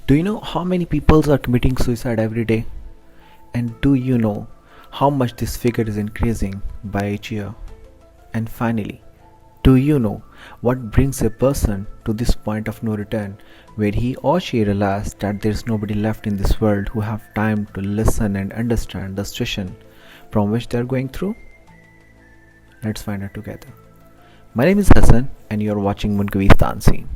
Do you know how many people are committing suicide every day? And do you know how much this figure is increasing by each year? And finally, do you know what brings a person to this point of no return where he or she realizes that there is nobody left in this world who have time to listen and understand the situation from which they are going through? Let's find out together. My name is Hassan and you are watching Munkavi's Tanzeen.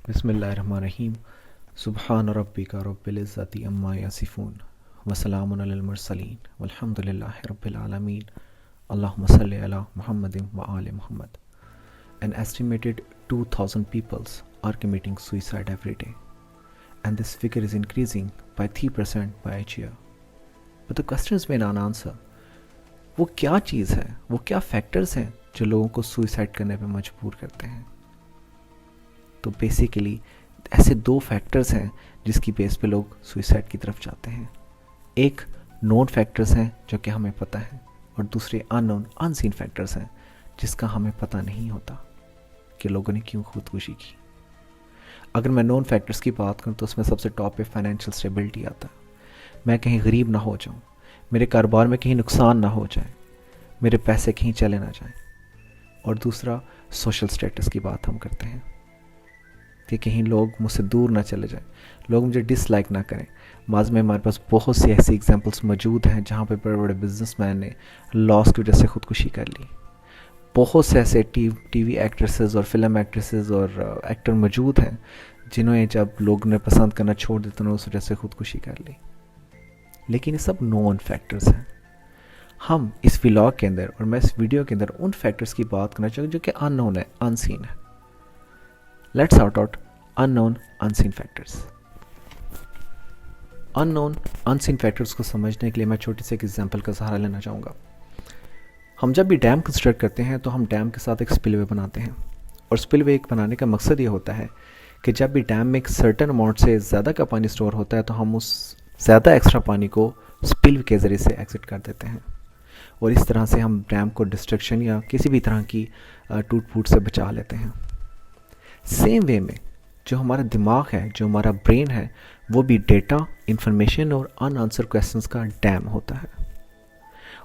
बिस्मिल्लाहिर्रहमानिर्रहीम सुब्हान रब्बिका रब्बिल इज़्ज़ति अम्मा यसिफून वसलामुन अलल मुरसलीन वल्हम्दुलिल्लाहि रब्बिल आलमीन अल्लाहुम्मा सल्लि अला मुहम्मदिन व आलि Muhammad. An estimated 2,000 peoples are committing suicide every day and this figure is increasing by 3% by each year. But the questions may not answer. वो क्या चीज़ है, वो क्या फैक्टर्स हैं जो लोगों को सुसाइड करने पे मजबूर करते हैं? तो बेसिकली ऐसे दो फैक्टर्स हैं जिसकी बेस पे लोग सुसाइड की तरफ जाते हैं. एक नोन फैक्टर्स हैं जो कि हमें पता है और दूसरे अननोन अनसीन फैक्टर्स हैं जिसका हमें पता नहीं होता कि लोगों ने क्यों खुदकुशी की. अगर मैं नोन फैक्टर्स की बात करूं तो उसमें सबसे टॉप पे फाइनेंशियल स्टेबिलिटी आता है. मैं कहीं गरीब ना हो जाऊं, मेरे कारोबार में कहीं नुकसान ना हो जाए, मेरे पैसे कहीं चले ना जाएं. और दूसरा सोशल स्टेटस की बात हम करते हैं कि कहीं लोग मुझसे दूर ना चले जाएं, लोग मुझे डिसलाइक ना करें. माज में हमारे पास बहुत सी ऐसी एग्जांपल्स मौजूद हैं जहाँ पे बड़े बड़े बिजनेसमैन ने लॉस की वजह से ख़ुदकुशी कर ली. बहुत से ऐसे टीवी एक्ट्रेसेस और फिल्म एक्ट्रेसेस और एक्टर मौजूद हैं जिन्होंने जब लोग ने पसंद करना छोड़ देते उन्होंने उस वजह से ख़ुदकुशी कर ली. लेकिन ये सब नोन फैक्टर्स हैं. हम इस व्लॉग के अंदर और मैं इस वीडियो के अंदर उन फैक्टर्स की बात करना चाहूँगा जो कि अननोन है, अनसीन है. Let's sort out unknown unseen factors. Unknown unseen factors को समझने के लिए मैं छोटी सी एक एग्जांपल का सहारा लेना चाहूँगा. हम जब भी डैम कंस्ट्रक्ट करते हैं तो हम डैम के साथ एक स्पिलवे बनाते हैं और स्पिलवे बनाने का मकसद ये होता है कि जब भी डैम में एक सर्टेन अमाउंट से ज़्यादा का पानी स्टोर होता है तो हम उस ज़्यादा एक्स्ट्रा पानी को स्पिलवे के ज़रिए से एग्जिट कर देते हैं और इस तरह से हम डैम को डिस्ट्रक्शन या किसी भी तरह की टूट फूट से बचा लेते हैं. सेम वे में जो हमारा दिमाग है, जो हमारा ब्रेन है, वो भी डेटा, इंफॉर्मेशन और अनआंसर क्वेश्चंस का डैम होता है.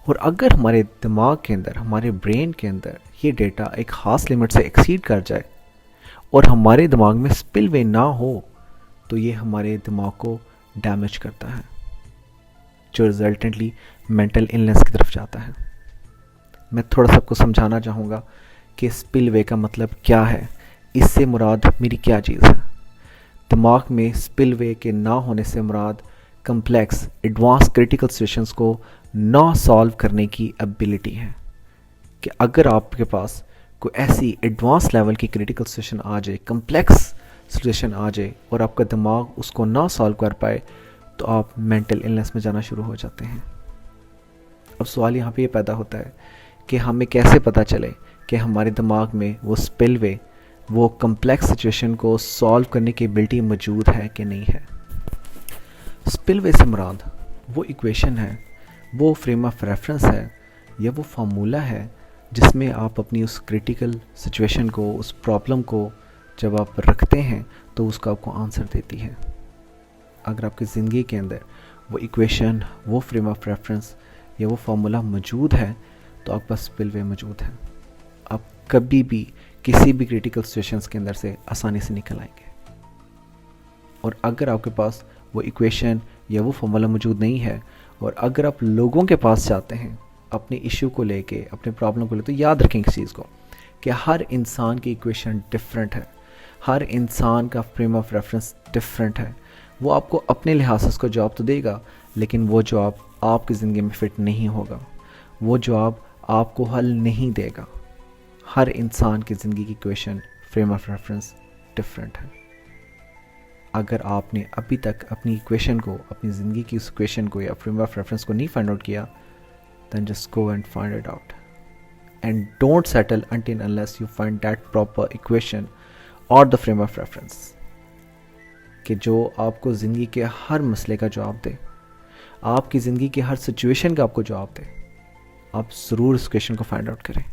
और अगर हमारे दिमाग के अंदर, हमारे ब्रेन के अंदर ये डेटा एक ख़ास लिमिट से एक्सीड कर जाए और हमारे दिमाग में स्पिलवे ना हो तो ये हमारे दिमाग को डैमेज करता है जो रिजल्टेंटली मेंटल इलनेस की तरफ जाता है. मैं थोड़ा सा आपको समझाना चाहूँगा कि स्पिलवे का मतलब क्या है, इससे मुराद मेरी क्या चीज़ है. दिमाग में स्पिलवे के ना होने से मुराद कम्प्लेक्स एडवांस क्रिटिकल सिचुएशंस को ना सॉल्व करने की एबिलिटी है. कि अगर आपके पास कोई ऐसी एडवांस लेवल की क्रिटिकल सिचुएशन आ जाए, कम्प्लेक्स सिचुएशन आ जाए और आपका दिमाग उसको ना सॉल्व कर पाए तो आप मेंटल इलनेस में जाना शुरू हो जाते हैं. अब सवाल यहाँ पे ये पैदा होता है कि हमें कैसे पता चले कि हमारे दिमाग में वो स्पिलवे, वो कम्प्लेक्स सिचुएशन को सॉल्व करने की एबिलिटी मौजूद है कि नहीं है. स्पिलवे से मुराद वो इक्वेशन है, वो फ्रेम ऑफ रेफरेंस है या वो फार्मूला है जिसमें आप अपनी उस क्रिटिकल सिचुएशन को, उस प्रॉब्लम को जब आप रखते हैं तो उसका आपको आंसर देती है. अगर आपकी ज़िंदगी के अंदर वो इक्वेशन, वो फ्रेम ऑफ रेफरेंस या वो फार्मूला मौजूद है तो आपके पास स्पिलवे मौजूद है. आप कभी भी किसी भी क्रिटिकल सिचुएशंस के अंदर से आसानी से निकल आएंगे. और अगर आपके पास वो इक्वेशन या वो फॉर्मूला मौजूद नहीं है और अगर आप लोगों के पास जाते हैं अपने इशू को लेके, अपने प्रॉब्लम को लेके, तो याद रखें इस चीज़ को कि हर इंसान की इक्वेशन डिफरेंट है, हर इंसान का फ्रेम ऑफ रेफरेंस डिफरेंट है. वो आपको अपने लिहाज से उसको जवाब तो देगा लेकिन वो जवाब आपकी ज़िंदगी में फिट नहीं होगा, वो जवाब आपको हल नहीं देगा. हर इंसान की ज़िंदगी की equation, frame of reference different है. अगर आपने अभी तक अपनी इक्वेशन को, अपनी ज़िंदगी की उस इक्वेशन को या फ्रेम ऑफ रेफरेंस को नहीं फाइंड आउट किया, then just go and find it out. And don't settle until unless you find that proper equation or the frame of reference कि जो आपको ज़िंदगी के हर मसले का जवाब दे, आपकी ज़िंदगी की हर सिचुएशन का आपको जवाब दे। आप ज़रूर इस क्वेश्चन को फाइंड आउट करें।